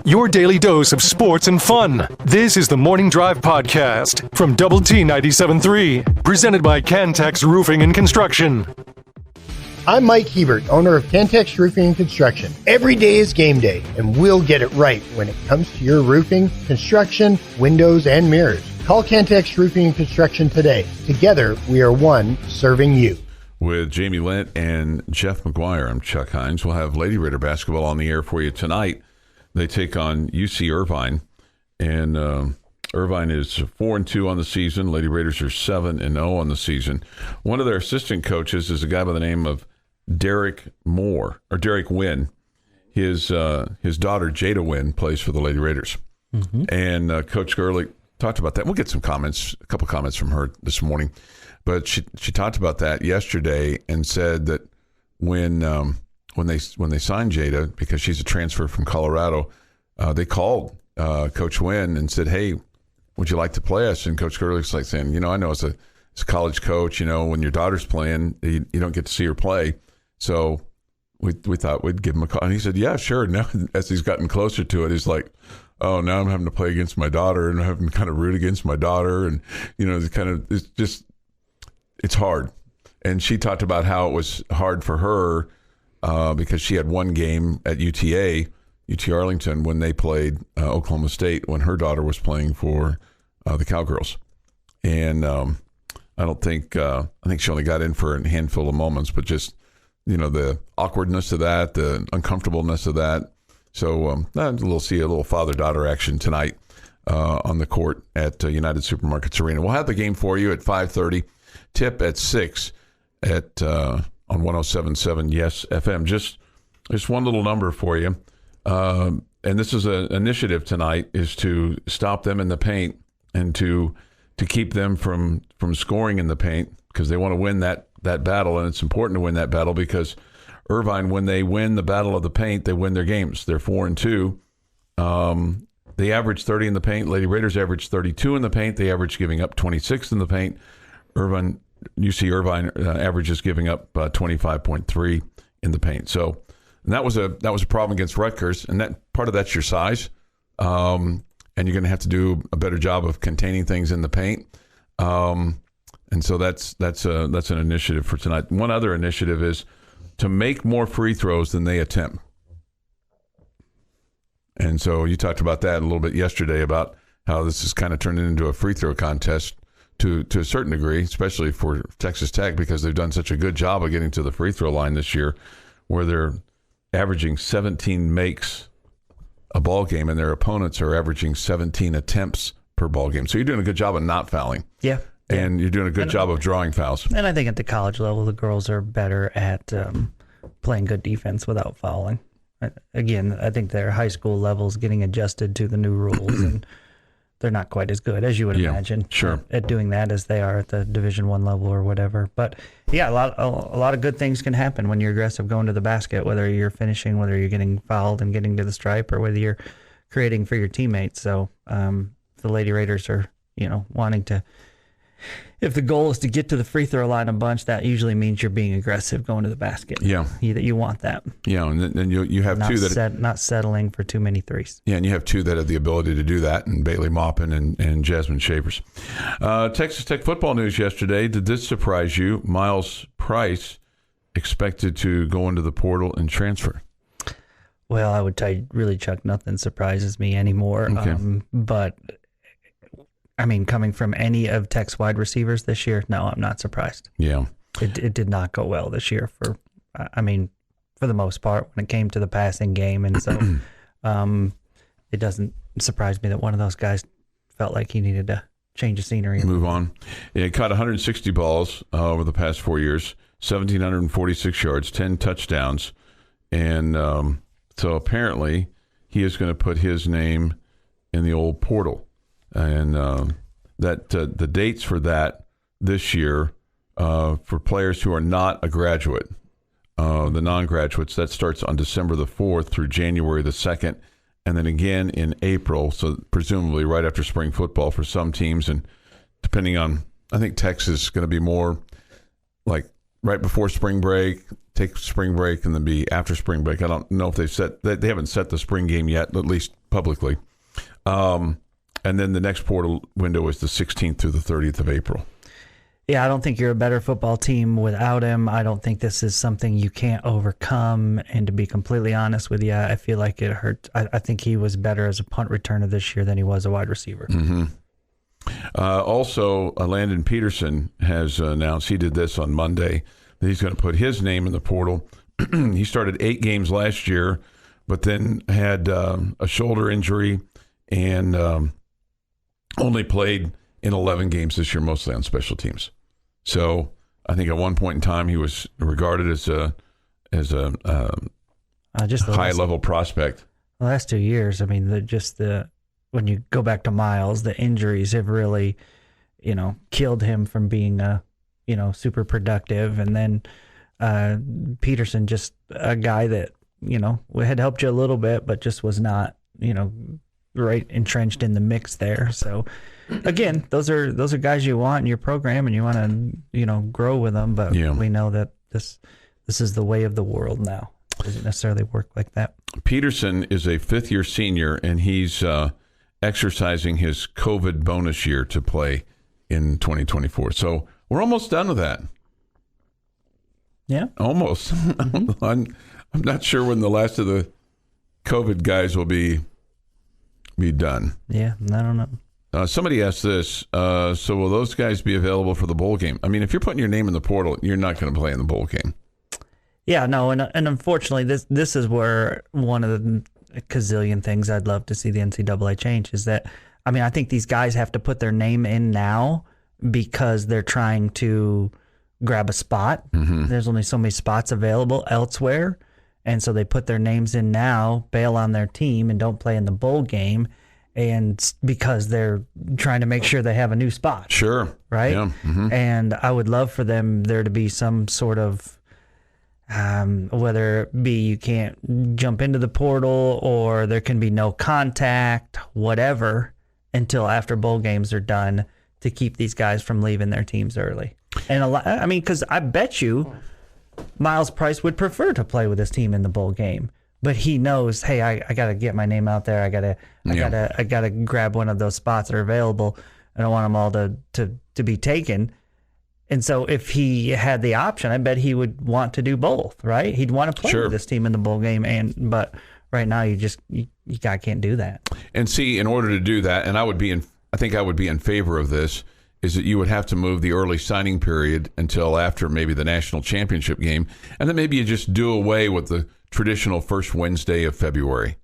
Your daily dose of sports and fun. This is the Morning Drive Podcast from Double T 97.3, presented by Cantex Roofing and Construction. I'm Mike Hebert, owner of Cantex Roofing and Construction. Every day is game day, and we'll get it right when it comes to your roofing, construction, windows, and mirrors. Call Cantex Roofing and Construction today. Together, we are one serving you. With Jamie Lent and Jeff McGuire, I'm Chuck Heinz. We'll have Lady Raider basketball on the air for you tonight. They take on UC Irvine, and Irvine is 4-2 on the season. Lady Raiders are 7-0 on the season. One of their assistant coaches is a guy by the name of Derek Wynn. His daughter Jada Wynn plays for the Lady Raiders, and Coach Gurley talked about that. We'll get a couple comments from her this morning, but she talked about that yesterday and said that when they signed Jada, because she's a transfer from Colorado, they called Coach Wynn and said, "Hey, would you like to play us?" And Coach Gurley's like saying, I know as a college coach, when your daughter's playing, you don't get to see her play. So we thought we'd give him a call. And he said, "Yeah, sure." Now, as he's gotten closer to it, he's like, "Oh, now I'm having to play against my daughter and I'm having to kind of root against my daughter." And, it's hard. And she talked about how it was hard for her because she had one game at UT Arlington, when they played Oklahoma State, when her daughter was playing for the Cowgirls. And I think she only got in for a handful of moments, but just, the awkwardness of that, the uncomfortableness of that. So we'll see a little father-daughter action tonight on the court at United Supermarkets Arena. We'll have the game for you at 5:30, tip at 6 on 107.7 Yes FM. Just one little number for you. And this is an initiative tonight, is to stop them in the paint and to keep them from scoring in the paint, because they want to win that battle, and it's important to win that battle because Irvine, when they win the battle of the paint, they win their games. They're 4-2. They average 30 in the paint. Lady Raiders average 32 in the paint. They average giving up 26 in the paint. UC Irvine averages giving up 25.3 in the paint. So, and that was a problem against Rutgers, and that part of that's your size, and you're going to have to do a better job of containing things in the paint. And so that's an initiative for tonight. One other initiative is to make more free throws than they attempt. And so you talked about that a little bit yesterday, about how this is kind of turning into a free throw contest to a certain degree, especially for Texas Tech, because they've done such a good job of getting to the free throw line this year, where they're averaging 17 makes a ball game, and their opponents are averaging 17 attempts per ball game. So you're doing a good job of not fouling. Yeah. And you're doing a good job of drawing fouls. And I think at the college level, the girls are better at playing good defense without fouling. Again, I think their high school levels getting adjusted to the new rules, and they're not quite as good as you would imagine at doing that as they are at the Division I level or whatever. But yeah, a lot of good things can happen when you're aggressive going to the basket, whether you're finishing, whether you're getting fouled and getting to the stripe, or whether you're creating for your teammates. So the Lady Raiders are, wanting to. If the goal is to get to the free throw line a bunch, that usually means you're being aggressive going to the basket. Yeah, you want that. Yeah, and then you have two that not settling for too many threes. Yeah, and you have two that have the ability to do that, and Bailey Maupin and Jasmine Shavers. Texas Tech football news yesterday. Did this surprise you? Miles Price expected to go into the portal and transfer. Well, I would tell you, really, Chuck, nothing surprises me anymore. Okay. But I mean, coming from any of Tech's wide receivers this year, no, I'm not surprised. Yeah. It did not go well this year for the most part when it came to the passing game. And so it doesn't surprise me that one of those guys felt like he needed to change the scenery. Move on. Yeah, he caught 160 balls over the past 4 years, 1,746 yards, 10 touchdowns. And so apparently he is going to put his name in the old portal. And that the dates for that this year for players who are not a graduate, the non-graduates, that starts on December the 4th through January the 2nd, and then again in April, so presumably right after spring football for some teams. And depending on, I think Texas is going to be more like right before spring break, take spring break, and then be after spring break. I don't know if they haven't set the spring game yet, at least publicly. And then the next portal window is the 16th through the 30th of April. Yeah, I don't think you're a better football team without him. I don't think this is something you can't overcome. And to be completely honest with you, I feel like it hurt. I think he was better as a punt returner this year than he was a wide receiver. Mm-hmm. Also, Landon Peterson has announced, he did this on Monday, that he's going to put his name in the portal. He started 8 games last year, but then had a shoulder injury and only played in 11 games this year, mostly on special teams. So I think at one point in time he was regarded as a high level prospect. The last 2 years, I mean, when you go back to Miles, the injuries have really, killed him from being super productive. And then Peterson, just a guy that had helped you a little bit, but just was not right entrenched in the mix there. So again, those are guys you want in your program, and you want to grow with them. But we know that this is the way of the world now. It doesn't necessarily work like that. Peterson is a 5th-year senior, and he's exercising his COVID bonus year to play in 2024. So we're almost done with that. Yeah, almost. I'm not sure when the last of the COVID guys will be done. Yeah, I don't know. Somebody asked this, so will those guys be available for the bowl game? I mean, if you're putting your name in the portal, you're not going to play in the bowl game. Yeah, no, and unfortunately, this is where one of the gazillion things I'd love to see the NCAA change is that, I mean, I think these guys have to put their name in now because they're trying to grab a spot. Mm-hmm. There's only so many spots available elsewhere, and so they put their names in now, bail on their team, and don't play in the bowl game. And because they're trying to make sure they have a new spot. Sure. Right? Yeah. Mm-hmm. And I would love for there to be some sort of, whether it be you can't jump into the portal or there can be no contact, whatever, until after bowl games are done to keep these guys from leaving their teams early. And because I bet you Miles Price would prefer to play with his team in the bowl game. But he knows, hey, I got to get my name out there. I gotta grab one of those spots that are available. I don't want them all to be taken. And so if he had the option, I bet he would want to do both, right? He'd want to play with this team in the bowl game, but right now you can't do that. And see, in order to do that, and I think I would be in favor of this, is that you would have to move the early signing period until after maybe the national championship game, and then maybe you just do away with the traditional first Wednesday of February.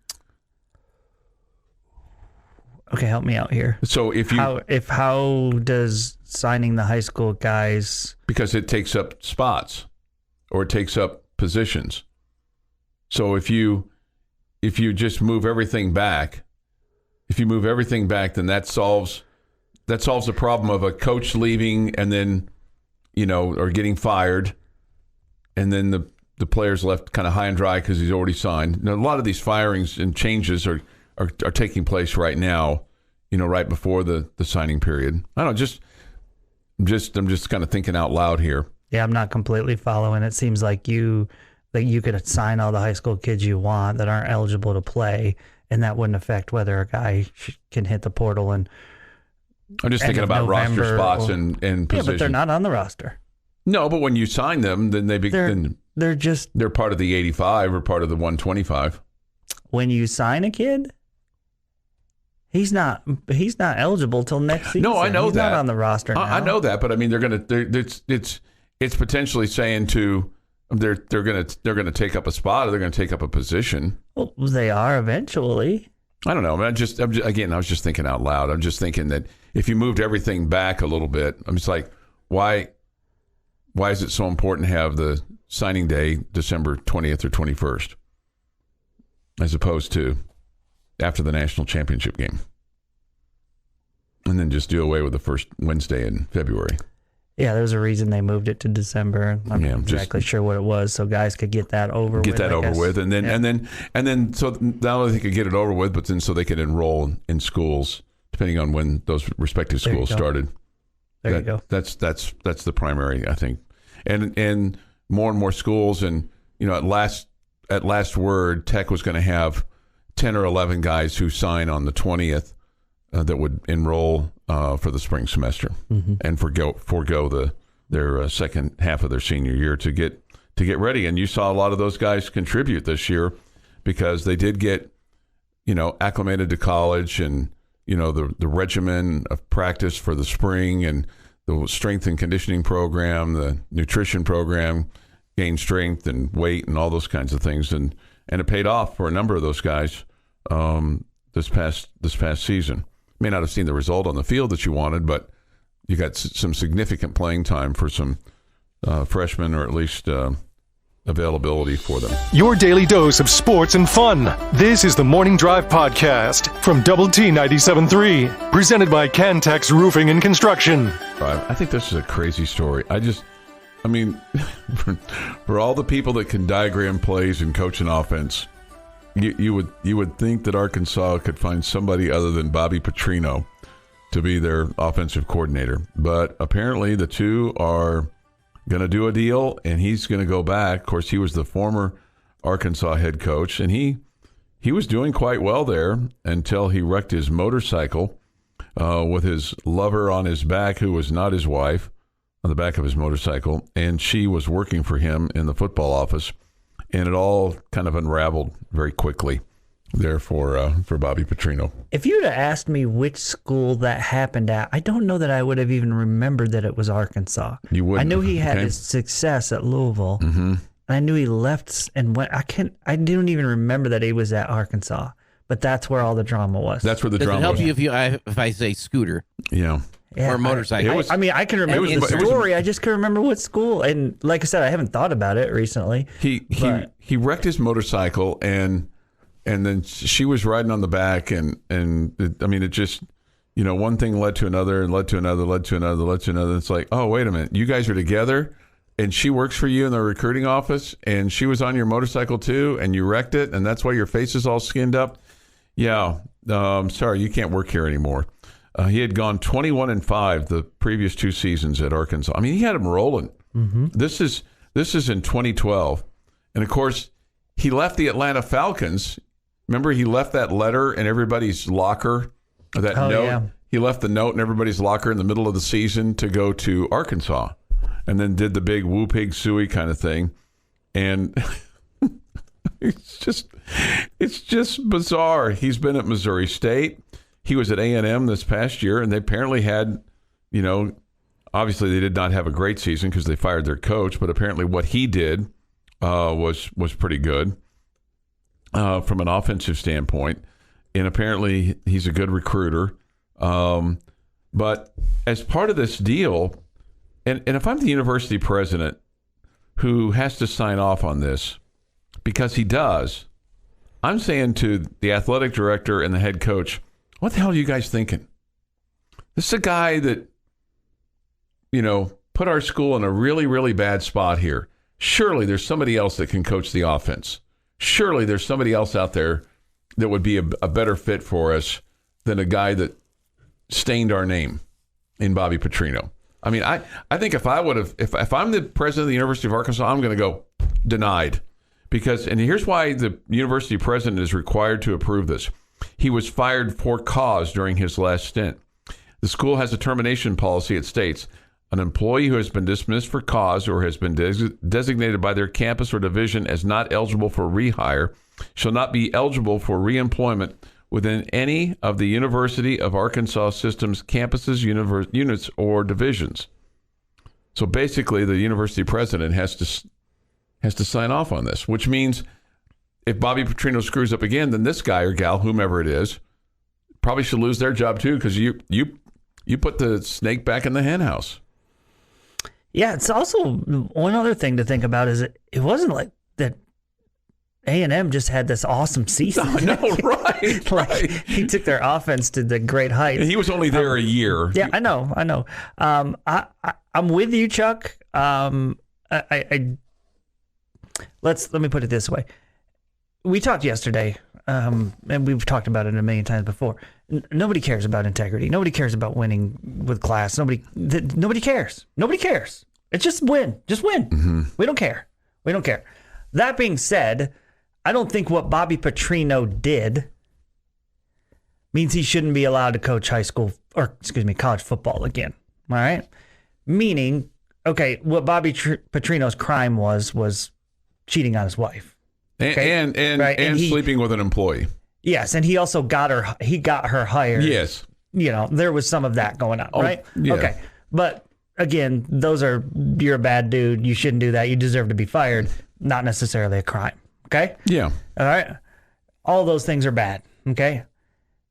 Okay, help me out here. So how does signing the high school guys? Because it takes up spots, or it takes up positions. So if you just move everything back, then that solves the problem of a coach leaving and then or getting fired, and then the player's left kind of high and dry because he's already signed. Now, a lot of these firings and changes are taking place right now, right before the signing period. I don't know, I'm just kind of thinking out loud here. Yeah, I'm not completely following. It seems like you could sign all the high school kids you want that aren't eligible to play, and that wouldn't affect whether a guy can hit the portal. And I'm just thinking about November roster spots and positions. Yeah, but they're not on the roster. No, but when you sign them, then they're part of the 85 or part of the 125. When you sign a kid, he's not eligible till next season. No, I know he's that. Not on the roster now. I know that, but I mean, it's potentially saying they're gonna take up a spot, or they're gonna take up a position. Well, they are eventually. I don't know. I was just thinking out loud. I'm just thinking that if you moved everything back a little bit, I'm just like, why is it so important to have the signing day December 20th or 21st as opposed to after the national championship game, and then just do away with the first Wednesday in February? Yeah, there's a reason they moved it to December. I'm not exactly sure what it was, so guys could get that over with. And then so not only they could get it over with, but then so they could enroll in schools depending on when those respective schools started. There you go. That's the primary, I think. and more schools, and at last word, Tech was going to have 10 or 11 guys who sign on the 20th that would enroll for the spring semester and forego their second half of their senior year to get ready. And you saw a lot of those guys contribute this year because they did get acclimated to college, and the regimen of practice for the spring, and the strength and conditioning program, the nutrition program, gain strength and weight and all those kinds of things, and it paid off for a number of those guys this past season. May not have seen the result on the field that you wanted, but you got some significant playing time for some freshmen, or at least availability for them. Your daily dose of sports and fun. This is the Morning Drive Podcast from Double T 97.3, presented by Cantex Roofing and Construction. I think this is a crazy story. For all the people that can diagram plays and coach an offense, you would think that Arkansas could find somebody other than Bobby Petrino to be their offensive coordinator. But apparently the two are going to do a deal, and he's going to go back. Of course, he was the former Arkansas head coach, and he was doing quite well there until he wrecked his motorcycle with his lover on his back, who was not his wife, on the back of his motorcycle, and she was working for him in the football office, and it all kind of unraveled very quickly there for Bobby Petrino. If you'd have asked me which school that happened at, I don't know that I would have even remembered that it was Arkansas. You wouldn't. I knew he had his success at Louisville. Mm-hmm. I knew he left and went. I didn't even remember that he was at Arkansas, but that's where all the drama was. That's where the Does drama it was. help you if I say scooter? Yeah. Or motorcycle? I can remember the story. I just couldn't remember what school. And like I said, I haven't thought about it recently. He wrecked his motorcycle, and then she was riding on the back, and it just, one thing led to another, and led to another, led to another, led to another. It's like, oh, wait a minute, you guys are together, and she works for you in the recruiting office, and she was on your motorcycle too, and you wrecked it, and that's why your face is all skinned up. Yeah, sorry, you can't work here anymore. He had gone 21-5 the previous two seasons at Arkansas. He had them rolling. Mm-hmm. This is in 2012, and of course, he left the Atlanta Falcons. Remember, he left that letter in everybody's locker, or that note. Yeah. He left the note in everybody's locker in the middle of the season to go to Arkansas, and then did the big woo pig suey kind of thing, and it's just bizarre. He's been at Missouri State. He was at A&M this past year, and they apparently had, obviously they did not have a great season because they fired their coach, but apparently what he did was pretty good from an offensive standpoint, and apparently he's a good recruiter. But as part of this deal, and if I'm the university president who has to sign off on this, because he does, I'm saying to the athletic director and the head coach, what the hell are you guys thinking? This is a guy that, put our school in a really, really bad spot here. Surely there's somebody else that can coach the offense. Surely there's somebody else out there that would be a better fit for us than a guy that stained our name in Bobby Petrino. I think if I'm the president of the University of Arkansas, I'm going to go denied. And here's why the university president is required to approve this. He was fired for cause during his last stint. The school has a termination policy. It states, an employee who has been dismissed for cause or has been designated by their campus or division as not eligible for rehire shall not be eligible for reemployment within any of the University of Arkansas system's campuses, units, or divisions. So basically, the university president has to sign off on this, which means if Bobby Petrino screws up again, then this guy or gal, whomever it is, probably should lose their job too, because you put the snake back in the hen house. Yeah, it's also one other thing to think about is it wasn't like that A&M just had this awesome season. I know, right? Right. He took their offense to the great heights. And he was only there a year. Yeah, I know. I'm with you, Chuck. Let me put it this way. We talked yesterday, and we've talked about it a million times before. Nobody cares about integrity. Nobody cares about winning with class. Nobody cares. Nobody cares. It's just win. Just win. We don't care. We don't care. That being said, I don't think what Bobby Petrino did means he shouldn't be allowed to coach college football again. All right? Meaning, okay, what Bobby Petrino's crime was cheating on his wife. Okay? And sleeping with an employee. Yes, and he also got her hired. Yes. There was some of that going on, right? Yeah. Okay. But again, you're a bad dude. You shouldn't do that. You deserve to be fired. Not necessarily a crime. Okay? Yeah. All right? All those things are bad. Okay?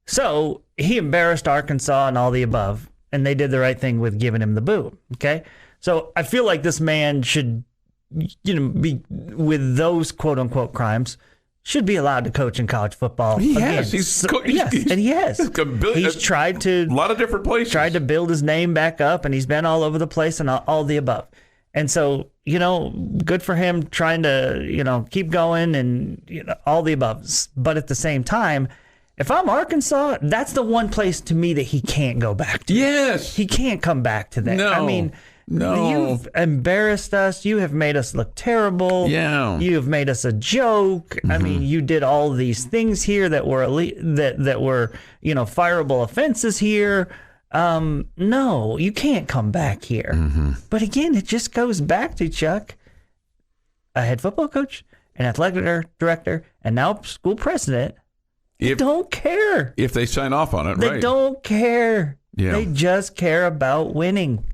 So he embarrassed Arkansas and all the above, and they did the right thing with giving him the boot. Okay? So I feel like this man should, be with those quote unquote crimes, should be allowed to coach in college football. He again. has. He's tried to a lot of different places. Tried to build his name back up, and he's been all over the place and all the above. And so, good for him trying to, keep going and all the above. But at the same time, if I'm Arkansas, that's the one place to me that he can't go back to. Yes. He can't come back to that. No. I mean, you've embarrassed us. You have made us look terrible. Yeah. You have made us a joke. I mean, you did all these things here that were that were, fireable offenses here. No, you can't come back here. But again, it just goes back to Chuck, a head football coach, an athletic director, and now school president. They don't care. If they sign off on it, They don't care. Yeah. They just care about winning.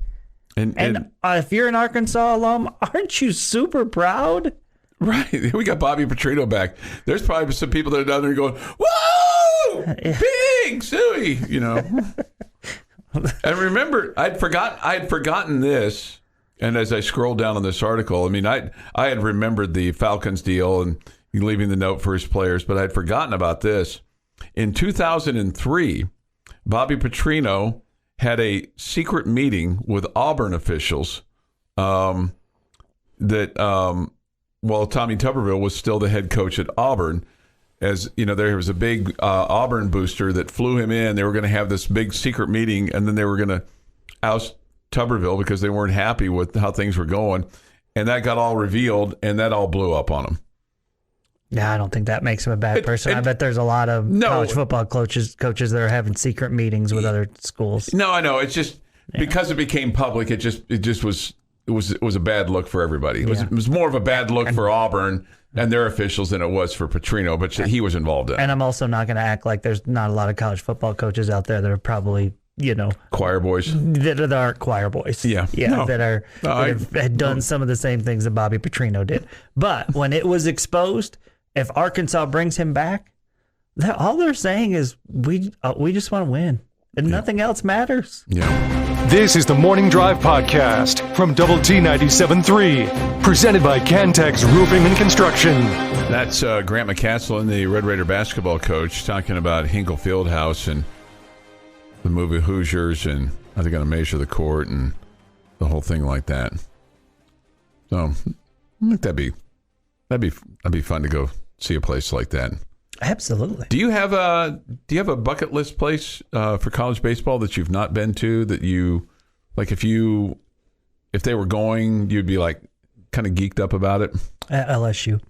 And if you're an Arkansas alum, aren't you super proud? Right. We got Bobby Petrino back. There's probably some people that are down there going, whoa, big Suey, And remember, I'd forgotten this. And as I scrolled down on this article, I mean, I had remembered the Falcons deal and leaving the note for his players, but I'd forgotten about this. In 2003, Bobby Petrino had a secret meeting with Auburn officials while Tommy Tuberville was still the head coach at Auburn. As there was a big Auburn booster that flew him in. They were going to have this big secret meeting, and then they were going to oust Tuberville because they weren't happy with how things were going. And that got all revealed, and that all blew up on him. Yeah, I don't think that makes him a bad person. I bet there's a lot of college football coaches that are having secret meetings with other schools. No, I know. It's just because it became public. It just was a bad look for everybody. It was more of a bad look for Auburn and their officials than it was for Petrino, but he was involved in it. And I'm also not going to act like there's not a lot of college football coaches out there that are probably choir boys that aren't choir boys. That had done some of the same things that Bobby Petrino did. But when it was exposed, if Arkansas brings him back, all they're saying is we just want to win, and nothing else matters. Yeah. This is the Morning Drive Podcast from Double T 97.3, presented by Cantex Roofing and Construction. That's Grant McCaslin, the Red Raider basketball coach, talking about Hinkle Fieldhouse and the movie Hoosiers and how they're going to measure the court and the whole thing like that. So I think that'd be fun to go see a place like that. Absolutely. Do you have a bucket list place for college baseball that you've not been to that you like? If they were going, you'd be like kind of geeked up about it. At LSU.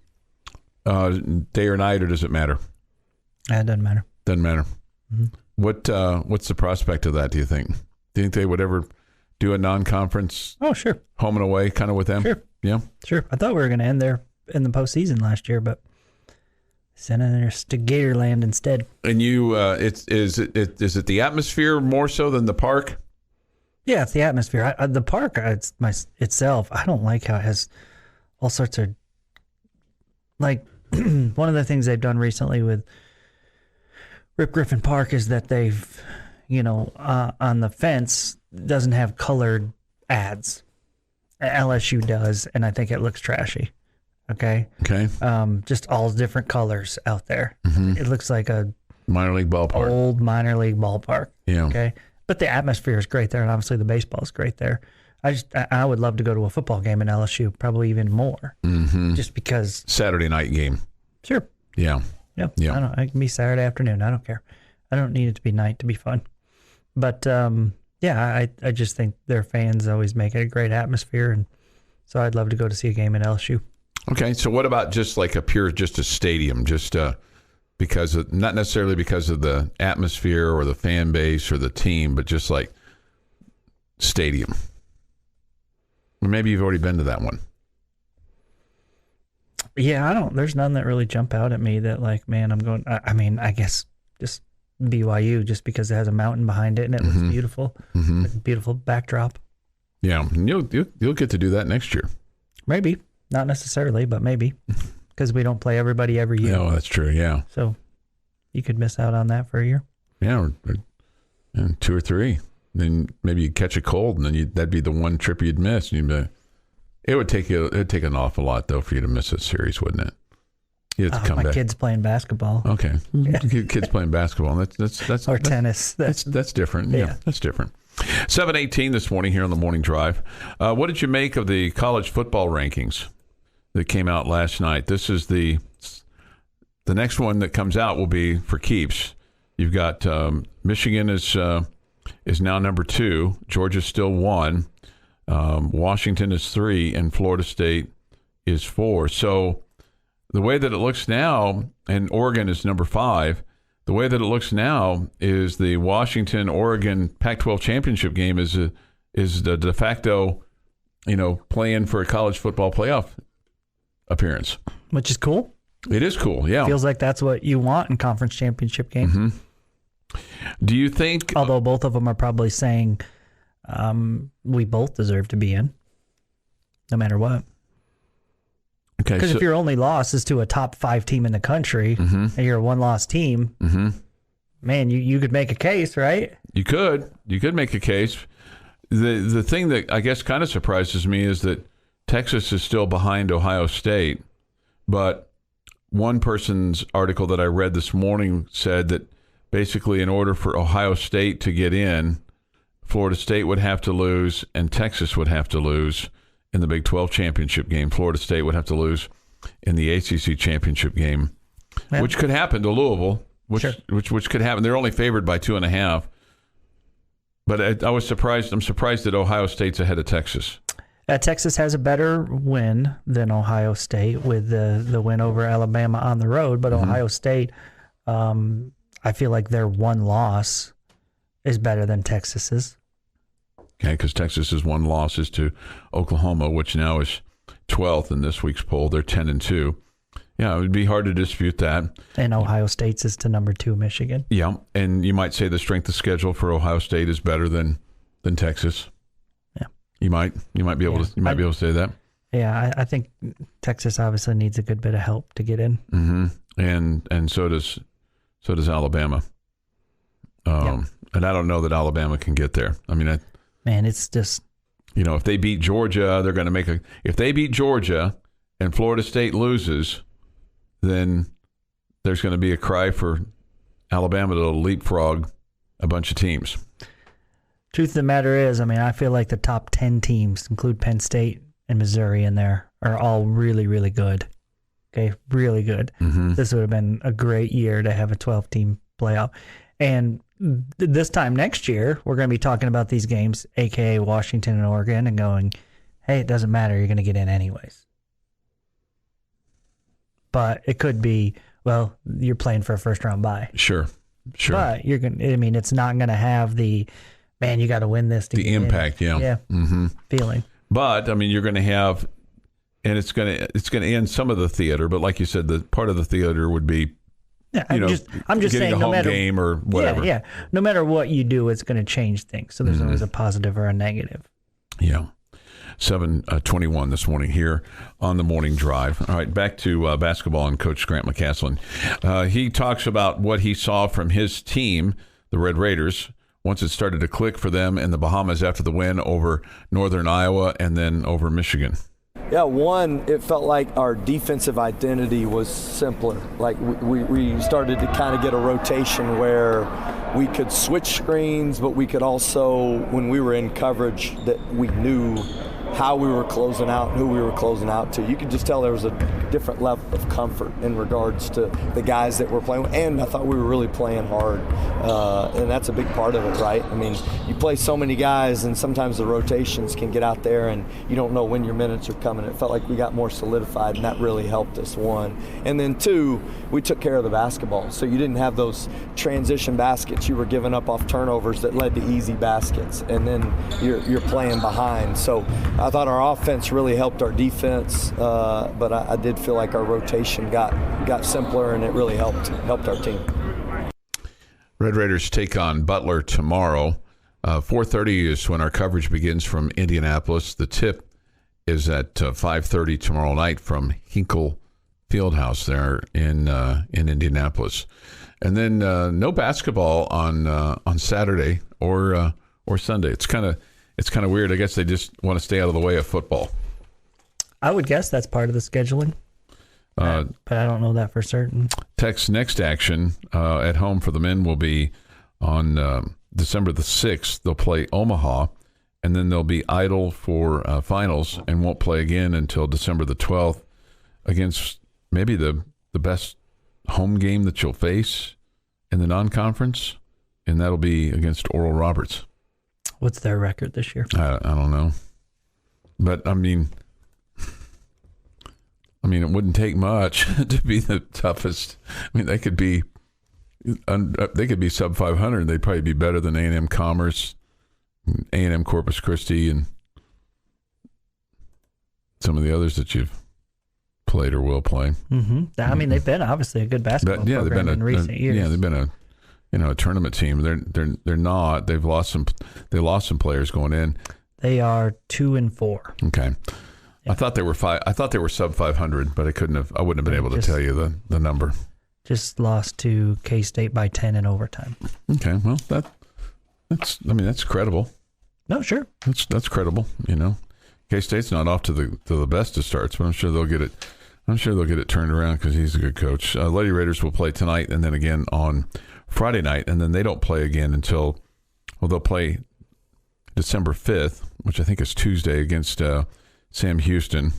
Day or night, or does it matter? It doesn't matter. Doesn't matter. Mm-hmm. What's the prospect of that? Do you think? Do you think they would ever do a non-conference? Oh, sure. Home and away, kind of with them. Sure. Yeah. Sure. I thought we were going to end there in the postseason last year, but sending us to Gatorland instead. And you, is it the atmosphere more so than the park? Yeah, it's the atmosphere. The park itself, I don't like how it has all sorts of, like, one of the things they've done recently with Rip Griffin Park is that they've, on the fence doesn't have colored ads. LSU does, and I think it looks trashy. Okay. Just all different colors out there. Mm-hmm. It looks like a minor league ballpark. Old minor league ballpark. Yeah. Okay. But the atmosphere is great there, and obviously the baseball is great there. I would love to go to a football game in LSU, probably even more. Mm-hmm. Just because Saturday night game. Sure. Yeah. Yep. Yeah. I don't. It can be Saturday afternoon. I don't care. I don't need it to be night to be fun. But Yeah, I just think their fans always make it a great atmosphere, and so I'd love to go to see a game in LSU. Okay, so what about just like just a stadium, just because of, not necessarily because of the atmosphere or the fan base or the team, but just like stadium? Maybe you've already been to that one. Yeah, there's none that really jump out at me that like, man, I'm going. I mean, I guess just BYU, just because it has a mountain behind it and it looks beautiful, beautiful backdrop. Yeah, and you'll get to do that next year. Maybe, not necessarily, but maybe, because we don't play everybody every year. Yeah, that's true. Yeah, so you could miss out on that for a year. Yeah, or 2 or 3. Then maybe you'd catch a cold, and then that'd be the one trip you'd miss. And it'd take an awful lot though for you to miss a series, wouldn't it? You have to come my back. kids playing basketball. Okay, kids playing basketball. That's or tennis. That's different. Yeah, that's different. 7:18 this morning here on the Morning Drive. What did you make of the college football rankings that came out last night? This is the next one that comes out will be for keeps. You've got Michigan is now number 2. Georgia's still 1. Washington is 3, and Florida State is 4. So the way that it looks now, and Oregon is number 5. The way that it looks now is the Washington-Oregon Pac-12 championship game is the de facto, play-in for a college football playoff appearance. Which is cool. It is cool, yeah. Feels like that's what you want in conference championship games. Do you think... Although both of them are probably saying we both deserve to be in, no matter what. Okay, because if your only loss is to a top 5 team in the country and you're a one-loss team, man, you could make a case, right? You could make a case. The thing that I guess kind of surprises me is that Texas is still behind Ohio State, but one person's article that I read this morning said that basically in order for Ohio State to get in, Florida State would have to lose and Texas would have to lose in the Big 12 championship game. Florida State would have to lose in the ACC championship game, which could happen to Louisville, which could happen. They're only favored by 2.5. But I was surprised. I'm surprised that Ohio State's ahead of Texas. Texas has a better win than Ohio State with the win over Alabama on the road. But Ohio State, I feel like their one loss is better than Texas's. Okay, because Texas's one loss is to Oklahoma, which now is 12th in this week's poll. They're 10-2. Yeah, it would be hard to dispute that. And Ohio State's is to number 2 Michigan. Yeah, and you might say the strength of schedule for Ohio State is better than Texas. Yeah, you might be able to say that. Yeah, I think Texas obviously needs a good bit of help to get in. And so does Alabama. And I don't know that Alabama can get there. I mean, man, it's just if they beat Georgia, they're going to if they beat Georgia and Florida State loses, then there's going to be a cry for Alabama to leapfrog a bunch of teams. Truth of the matter is, I mean, I feel like the top 10 teams, include Penn State and Missouri in there, are all really, really good. Okay, really good. This would have been a great year to have a 12-team playoff. And this time next year, we're going to be talking about these games, a.k.a. Washington and Oregon, and going, hey, it doesn't matter. You're going to get in anyways. But it could be, well, you're playing for a first-round bye. Sure. But you're going. I mean, it's not going to have the, man, you got to win this to the get impact, in. yeah. Feeling. But I mean, you're going to have, and it's going to end some of the theater. But like you said, the part of the theater would be, yeah, I'm just getting saying, a home game or whatever. Yeah. No matter what you do, it's going to change things. So there's always a positive or a negative. Yeah. 7:21 this morning here on the Morning Drive. All right, back to basketball and Coach Grant McCaslin. He talks about what he saw from his team, the Red Raiders, once it started to click for them in the Bahamas after the win over Northern Iowa and then over Michigan. Yeah, one, it felt like our defensive identity was simpler. Like we started to kind of get a rotation where we could switch screens, but we could also, when we were in coverage, that we knew how we were closing out and who we were closing out to. You could just tell there was a different level of comfort in regards to the guys that were playing, and I thought we were really playing hard, and that's a big part of it, right? I mean, you play so many guys, and sometimes the rotations can get out there, and you don't know when your minutes are coming. It felt like we got more solidified, and that really helped us, one. And then two, we took care of the basketball, so you didn't have those transition baskets you were giving up off turnovers that led to easy baskets, and then you're playing behind. So I thought our offense really helped our defense, but I did feel like our rotation got simpler, and it really helped our team. Red Raiders take on Butler tomorrow. 4:30 is when our coverage begins from Indianapolis. The tip is at 5:30 tomorrow night from Hinkle Fieldhouse there in Indianapolis. And then no basketball on Saturday or Sunday. It's kind of weird. I guess they just want to stay out of the way of football. I would guess that's part of the scheduling, but I don't know that for certain. Tech's next action at home for the men will be on December the 6th. They'll play Omaha, and then they'll be idle for finals and won't play again until December the 12th against maybe the best home game that you'll face in the non-conference, and that'll be against Oral Roberts. What's their record this year? I don't know. But, I mean, it wouldn't take much to be the toughest. I mean, they could be sub 500. They'd probably be better than A&M Commerce, A&M Corpus Christi, and some of the others that you've played or will play. Mm-hmm. I mean, they've been obviously a good basketball program in recent years. Yeah, they've been a tournament team. They're not. They lost some players going in. They are 2-4. Okay. Yeah. I thought they were sub 500, but I wouldn't have been able to tell you the number. Just lost to K-State by 10 in overtime. Okay, well that's credible. No, sure. That's credible. K-State's not off to the best of starts, but I'm sure they'll get it turned around because he's a good coach. Lady Raiders will play tonight and then again on Friday night, and then they don't play again until they'll play December 5th, which I think is Tuesday, against Sam Houston,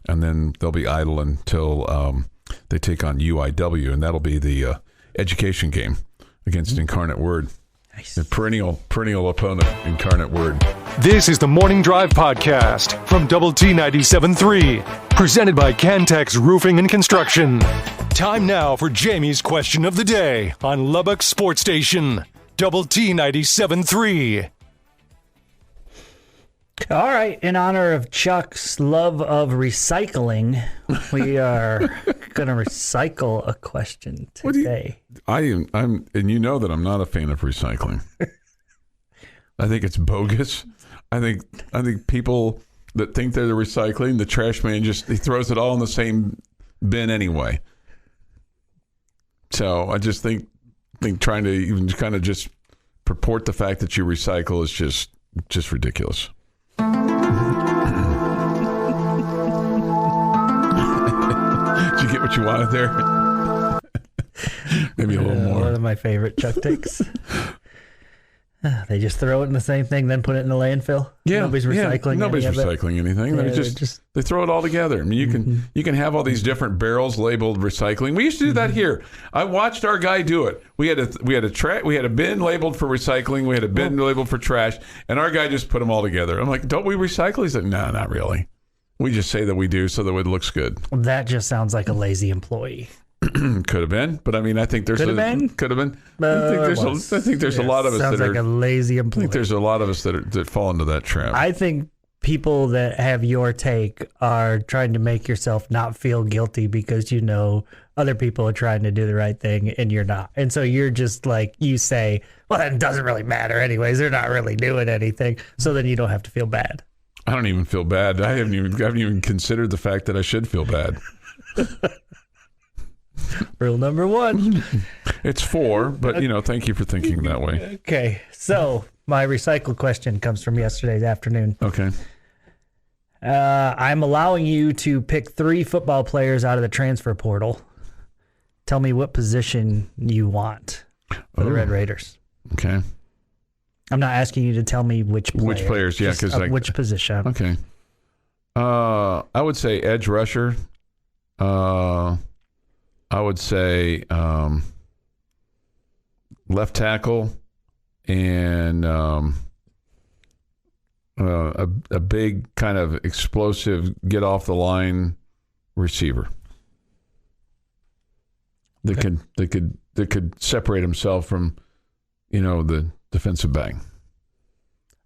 and then they'll be idle until they take on UIW, and that'll be the education game against Incarnate Word. Nice. The perennial opponent, Incarnate Word. This is the Morning Drive Podcast from Double T 97.3, presented by Cantex Roofing and Construction. Time now for Jamie's question of the day on Lubbock Sports Station, Double T 97.3. All right, in honor of Chuck's love of recycling, we are going to recycle a question today. I'm, and you know that I'm not a fan of recycling. I think it's bogus. I think people that think they're the recycling, the trash man he throws it all in the same bin anyway. So I just think trying to even kind of just purport the fact that you recycle is just ridiculous. Did you get what you wanted there? Maybe a little more. One of my favorite Chuck takes. They just throw it in the same thing, then put it in the landfill. Yeah, nobody's recycling. Nobody's recycling anything. Yeah, they throw it all together. I mean, you can have all these different barrels labeled recycling. We used to do that here. I watched our guy do it. We had a bin labeled for recycling. We had a bin labeled for trash, and our guy just put them all together. I'm like, don't we recycle? He said, no, not really. We just say that we do so that it looks good. That just sounds like a lazy employee. Could have been, but I mean, I think there's could have been. I think there's a lot of us sounds that like are a lazy employee. I think there's a lot of us that fall into that trap. I think people that have your take are trying to make yourself not feel guilty because you know other people are trying to do the right thing and you're not, and so you're just like, you say, well, that doesn't really matter anyways. They're not really doing anything, so then you don't have to feel bad. I don't even feel bad. I haven't even considered the fact that I should feel bad. Rule number 1. It's 4, but thank you for thinking that way. Okay, so my recycle question comes from yesterday's afternoon. Okay. I'm allowing you to pick 3 football players out of the transfer portal. Tell me what position you want for the Red Raiders. Okay. I'm not asking you to tell me which player. Which players, yeah. Which position. Okay. I would say edge rusher. I would say left tackle and a big kind of explosive, get off the line receiver that could separate himself from, the defensive back.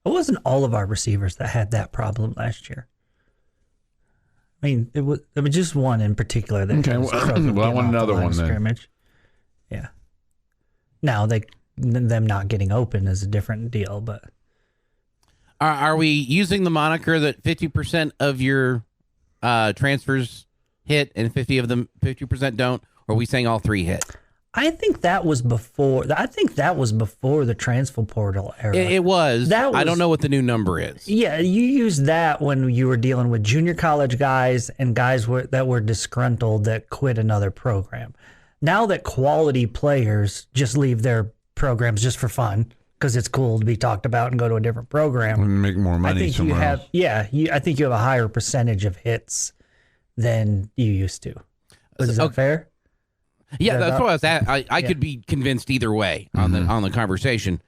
It wasn't all of our receivers that had that problem last year. I mean, it was just one in particular that. Okay, well, I want another one then. Scrimmage. Yeah. Now them not getting open is a different deal, but. Are we using the moniker that 50% of your transfers hit and 50% don't? Or are we saying all three hit? I think that was before. The transfer portal era. It was. I don't know what the new number is. Yeah, you used that when you were dealing with junior college guys and guys that were disgruntled that quit another program. Now that quality players just leave their programs just for fun because it's cool to be talked about and go to a different program. And make more money somewhere else. I think you have a higher percentage of hits than you used to. Is that fair? Yeah, that's what I was at. I could be convinced either way on the conversation.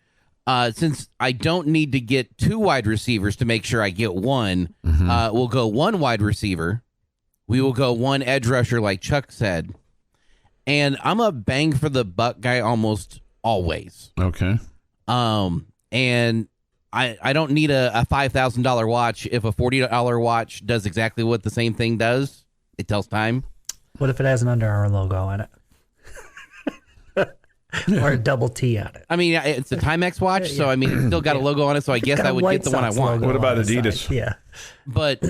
Since I don't need to get 2 wide receivers to make sure I get one, we'll go 1 wide receiver. We will go 1 edge rusher, like Chuck said. And I'm a bang for the buck guy almost always. Okay. And I don't need a $5,000 watch if a $40 watch does exactly what the same thing does. It tells time. What if it has an Under Armour logo on it? Or a double T on it. I mean, it's a Timex watch, so I mean, it's still got a logo on it, so I guess I would get the one I want. What about Adidas? Yeah. But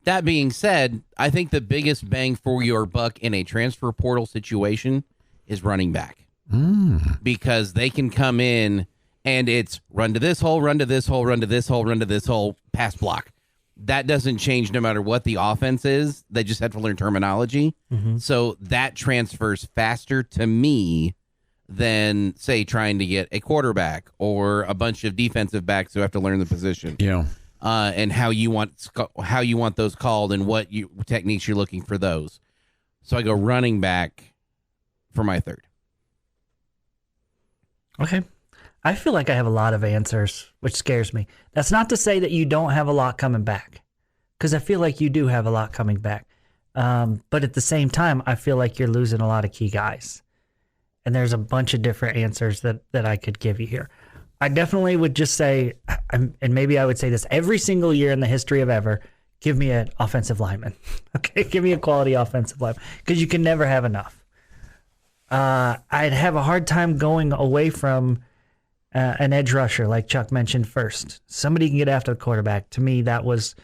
that being said, I think the biggest bang for your buck in a transfer portal situation is running back. Because they can come in and it's run to this hole, run to this hole, run to this hole, run to this hole, pass block. That doesn't change no matter what the offense is. They just have to learn terminology. So that transfers faster to me than, say, trying to get a quarterback or a bunch of defensive backs who have to learn the position. Yeah. And how you want those called and what techniques you're looking for those. So I go running back for my third. Okay. I feel like I have a lot of answers, which scares me. That's not to say that you don't have a lot coming back, because I feel like you do have a lot coming back. But at the same time, I feel like you're losing a lot of key guys. And there's a bunch of different answers that I could give you here. I definitely would just say, and maybe I would say this every single year in the history of ever, give me an offensive lineman. Okay, give me a quality offensive lineman, because you can never have enough. I'd have a hard time going away from an edge rusher, like Chuck mentioned first. Somebody can get after the quarterback. To me, that was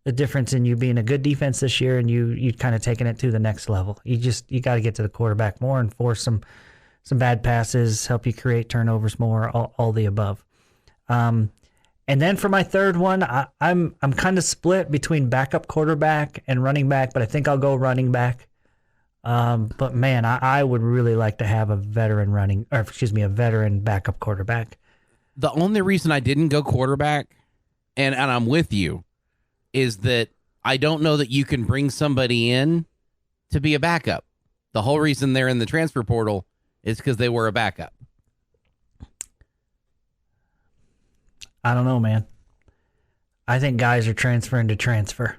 the difference in you being a good defense this year and you kind of taking it to the next level. You got to get to the quarterback more and force some bad passes, help you create turnovers more, all the above. And then for my third one, I'm kind of split between backup quarterback and running back, but I think I'll go running back. But man, I would really like to have a veteran backup quarterback. The only reason I didn't go quarterback, and I'm with you, is that I don't know that you can bring somebody in to be a backup. The whole reason they're in the transfer portal is because they were a backup. I don't know, man. I think guys are transferring to transfer.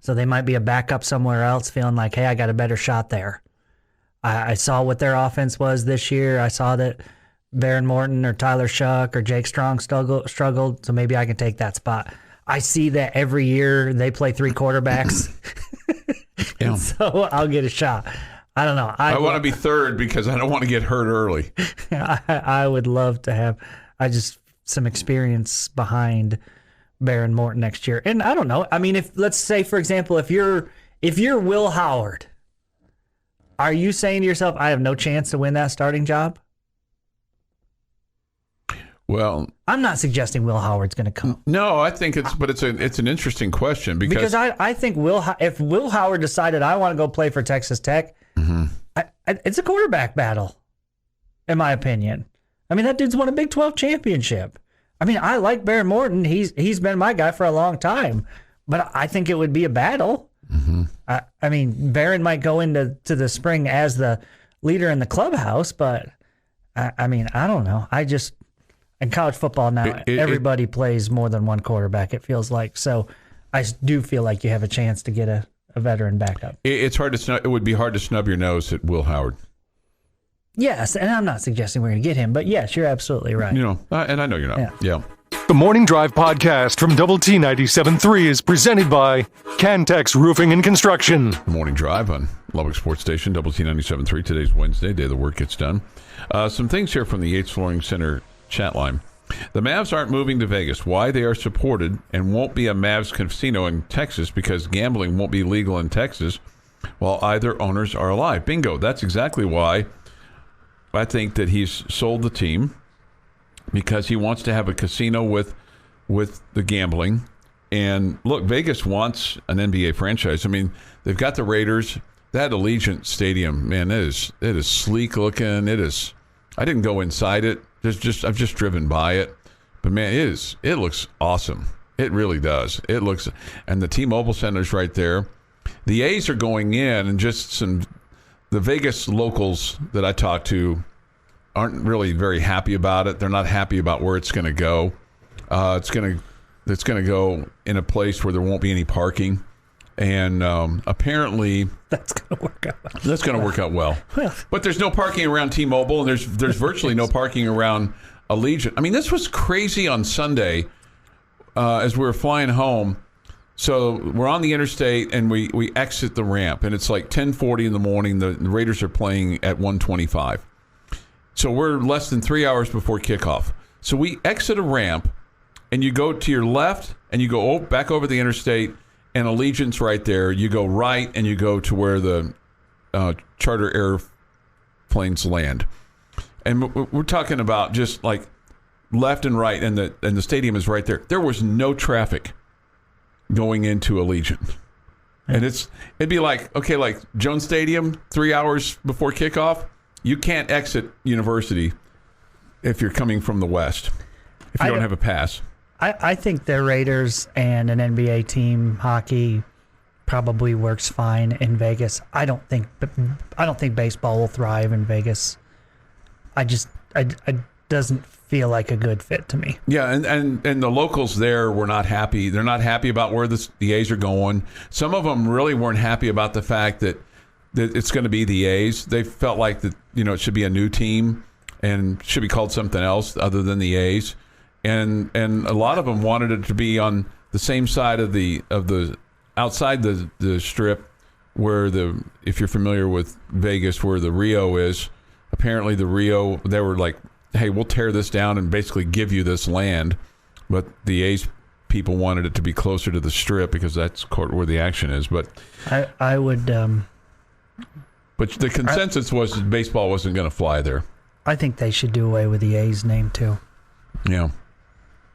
So they might be a backup somewhere else feeling like, hey, I got a better shot there. I saw what their offense was this year. I saw that Baron Morton or Tyler Shuck or Jake Strong struggled, so maybe I can take that spot. I see that every year they play 3 quarterbacks. Yeah. So I'll get a shot. I don't know. I want to be third because I don't want to get hurt early. I would love to have some experience behind Baron Morton next year. And I don't know. I mean, let's say, for example, if you're Will Howard, are you saying to yourself, I have no chance to win that starting job? Well, I'm not suggesting Will Howard's going to come. No, I think it's an interesting question because I think if Will Howard decided I want to go play for Texas Tech, it's a quarterback battle, in my opinion. I mean, that dude's won a Big 12 championship. I mean, I like Baron Morton. He's been my guy for a long time. but I think it would be a battle. Mm-hmm. I mean, Barron might go into the spring as the leader in the clubhouse, but I mean, I don't know. In college football now, everybody plays more than one quarterback, it feels like. So I do feel like you have a chance to get a veteran backup. It's hard to it would be hard to snub your nose at Will Howard. Yes, and I'm not suggesting we're going to get him, but yes, you're absolutely right. And I know you're not. Yeah. The Morning Drive podcast from Double T 97.3 is presented by Cantex Roofing and Construction. The Morning Drive on Lubbock Sports Station, Double T 97.3. Today's Wednesday, day the work gets done. Some things here from the Yates Flooring Center chat line. The Mavs aren't moving to Vegas. Why? They are supported and won't be a Mavs casino in Texas because gambling won't be legal in Texas while either owners are alive. Bingo. That's exactly why I think that he's sold the team, because he wants to have a casino with the gambling. And look, Vegas wants an NBA franchise. I mean, they've got the Raiders. That Allegiant Stadium, man, it is sleek looking. It is. I didn't go inside it. I've just driven by it, but man, it looks awesome. It really does. It looks, and the T-Mobile Center's right there. The A's are going in, and the Vegas locals that I talked to aren't really very happy about it. They're not happy about where it's going to go. It's going to go in a place where there won't be any parking, and apparently that's going to work out. That's going to work out well. But there's no parking around T-Mobile, and there's virtually no parking around Allegiant. I mean, this was crazy on Sunday as we were flying home. So we're on the interstate, and we exit the ramp, and it's like 10:40 in the morning. The Raiders are playing at 1:25. So we're less than 3 hours before kickoff. So we exit a ramp, and you go to your left, and you go back over the interstate, and Allegiant's right there. You go right, and you go to where the charter airplanes land. And we're talking about just like left and right, and the stadium is right there. There was no traffic going into Allegiant. And it'd be like, okay, like Jones Stadium, 3 hours before kickoff, you can't exit University if you're coming from the west, if you don't have a pass. I think the Raiders and an NBA team, hockey, probably works fine in Vegas. I don't think baseball will thrive in Vegas. It doesn't feel like a good fit to me. Yeah, and the locals there were not happy. They're not happy about where the A's are going. Some of them really weren't happy about the fact that it's going to be the A's. They felt like that it should be a new team and should be called something else other than the A's. And a lot of them wanted it to be on the same side of the outside the strip, where if you're familiar with Vegas, where the Rio is. Apparently the Rio, they were like, hey, we'll tear this down and basically give you this land. But the A's people wanted it to be closer to the strip because that's where the action is. But I would. But the consensus was that baseball wasn't going to fly there. I think they should do away with the A's name too. Yeah.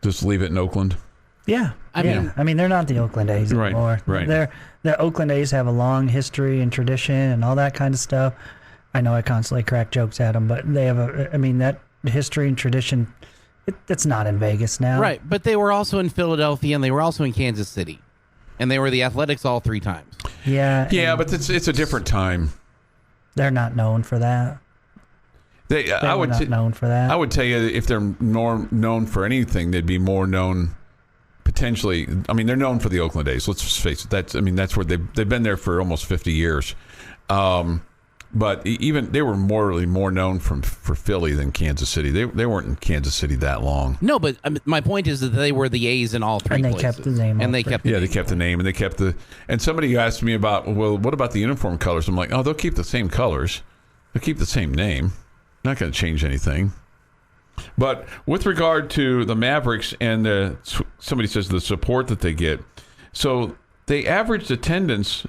Just leave it in Oakland. Yeah. I mean, they're not the Oakland A's anymore. Right. The Oakland A's have a long history and tradition and all that kind of stuff. I know I constantly crack jokes at them, but they have that history and tradition, it's not in Vegas now. Right, but they were also in Philadelphia, and they were also in Kansas City. And they were the Athletics all three times. Yeah. Yeah, but it's a different time. They're not known for that. I would not known for that. I would tell you if they're more known for anything, they'd be more known potentially. I mean, they're known for the Oakland A's. Let's just face it. That's where they've been there for almost 50 years. But even they were more known for Philly than Kansas City. They weren't in Kansas City that long. No, but my point is that they were the A's in all three places. And they kept the name. And they kept the name. They kept the name, and they kept the. And somebody asked me about, well, what about the uniform colors? I'm like, oh, they'll keep the same colors. They'll keep the same name. Not going to change anything. But with regard to the Mavericks and somebody says the support that they get, so the average attendance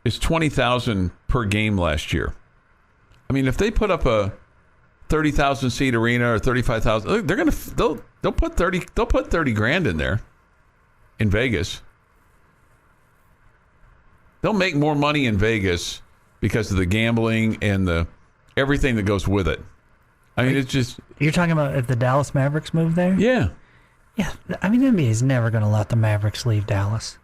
is 20,000 per game last year. I mean, if they put up a 30,000 seat arena or 35,000, they'll put 30 grand in there in Vegas. They'll make more money in Vegas because of the gambling and the everything that goes with it. I mean, it's just... You're talking about if the Dallas Mavericks move there? Yeah. Yeah. I mean, the NBA is never going to let the Mavericks leave Dallas.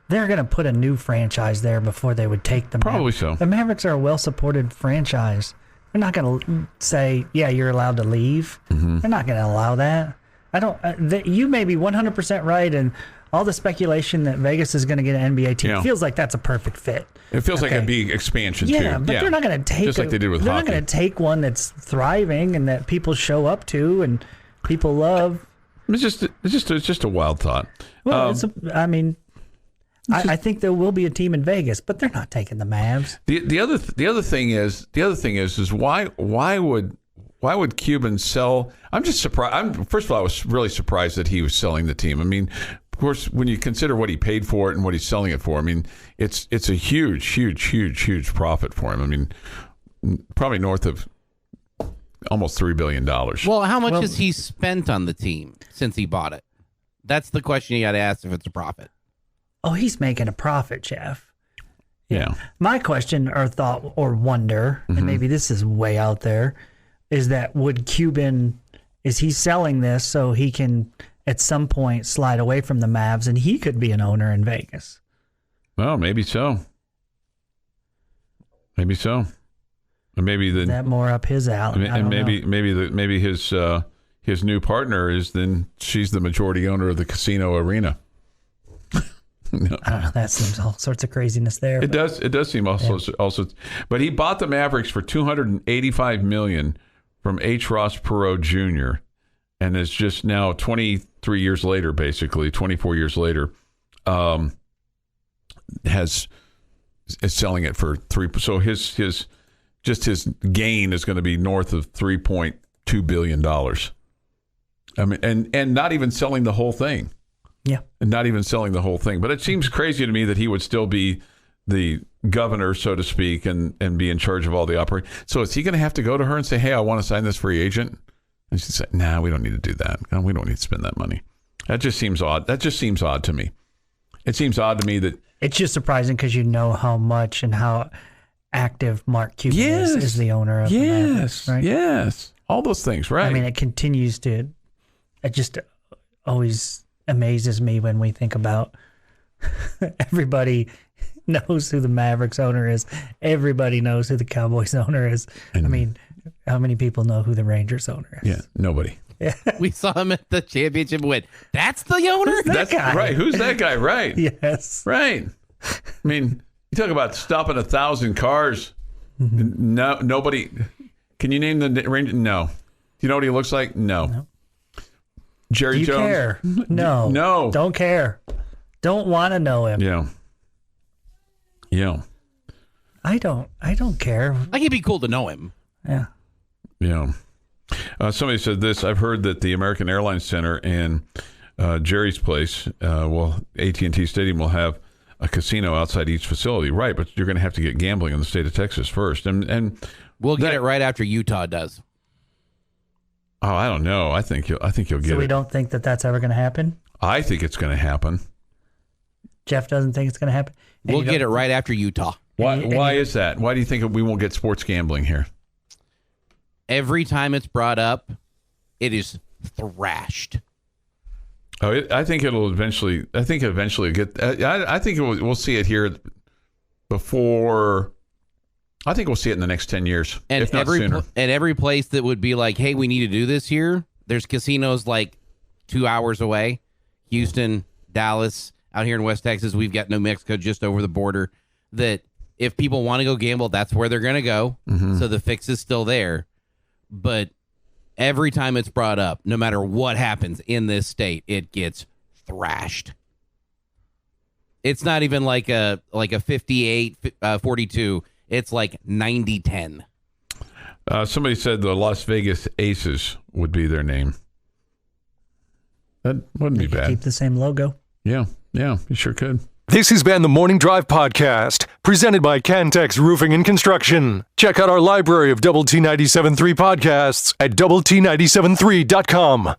they're going to put a new franchise there before they would take the Probably Mavericks. so. The Mavericks are a well-supported franchise. They're not going to say, yeah, you're allowed to leave. Mm-hmm. They're not going to allow that. I don't. You may be 100% right, and all the speculation that Vegas is going to get an NBA team feels like that's a perfect fit. It feels like it'd be expansion, too. Yeah, but they're not going to take just like they did with they're hockey. not going to take one that's thriving and that people show up to and people love. It's just a wild thought. Well, I think there will be a team in Vegas, but they're not taking the Mavs. The other thing is why would Cuban sell? I'm just surprised. First of all, I was really surprised that he was selling the team. I mean, of course, when you consider what he paid for it and what he's selling it for, I mean, it's a huge profit for him. I mean, probably north of almost $3 billion. Well, how much has he spent on the team since he bought it? That's the question you got to ask if it's a profit. Oh, he's making a profit, Jeff. Yeah. My question or thought or wonder, and maybe this is way out there, is that is he selling this so he can at some point slide away from the Mavs and he could be an owner in Vegas? Well, maybe so. Maybe so. And maybe Is that more up his alley? and maybe his new partner is then she's the majority owner of the casino arena. No. I don't know. That seems all sorts of craziness there. It does seem also, but he bought the Mavericks for $285 million from H. Ross Perot Jr. and is just now 23 years later, basically 24 years later, is selling it for $3. So his gain is going to be north of $3.2 billion. I mean, and not even selling the whole thing. Yeah. And not even selling the whole thing. But it seems crazy to me that he would still be the governor, so to speak, and be in charge of all the operation. So is he going to have to go to her and say, hey, I want to sign this free agent? And she'd say, nah, we don't need to do that. No, we don't need to spend that money. That just seems odd. That just seems odd to me. It seems odd to me that... It's just surprising because you know how much and how active Mark Cuban is the owner of the Mavericks, right? Yes. All those things, right? I mean, it continues to... It just always amazes me when we think about everybody knows who the Mavericks owner is. Everybody knows who the Cowboys owner is. I mean, how many people know who the Rangers owner is? Yeah, nobody. Yeah. We saw him at the championship win. That's the owner? That's guy? right. Who's that guy? Right. Yes. Right. I mean, you talk about stopping 1,000 cars. No, nobody. Can you name the Ranger? No. Do you know what he looks like? No. Jerry Do you Jones? care? No. No. Don't care. Don't want to know him. Yeah. Yeah. I don't care. Like, it'd be cool to know him. Yeah. Yeah. Somebody said this. I've heard that the American Airlines Center and Jerry's place, AT&T Stadium will have a casino outside each facility. Right, but you're going to have to get gambling in the state of Texas first. And we'll get it right after Utah does. Oh, I don't know. I think you'll get it. So we don't think that that's ever going to happen? I think it's going to happen. Jeff doesn't think it's going to happen? We'll get it right after Utah. Why is that? Why do you think we won't get sports gambling here? Every time it's brought up, it is thrashed. Oh, I think it'll eventually. I think eventually get. I think we'll see it here before. I think we'll see it in the next 10 years, And if not sooner. At every place that would be like, hey, we need to do this here, there's casinos like 2 hours away. Houston, Dallas, out here in West Texas, we've got New Mexico just over the border. That if people want to go gamble, that's where they're going to go. Mm-hmm. So the fix is still there. But every time it's brought up, no matter what happens in this state, it gets thrashed. It's not even like a 58-42. It's like 90-10. Somebody said the Las Vegas Aces would be their name. That wouldn't be bad. Keep the same logo. Yeah, you sure could. This has been the Morning Drive Podcast, presented by Cantex Roofing and Construction. Check out our library of Double T 97.3 podcasts at doublet97.3.com.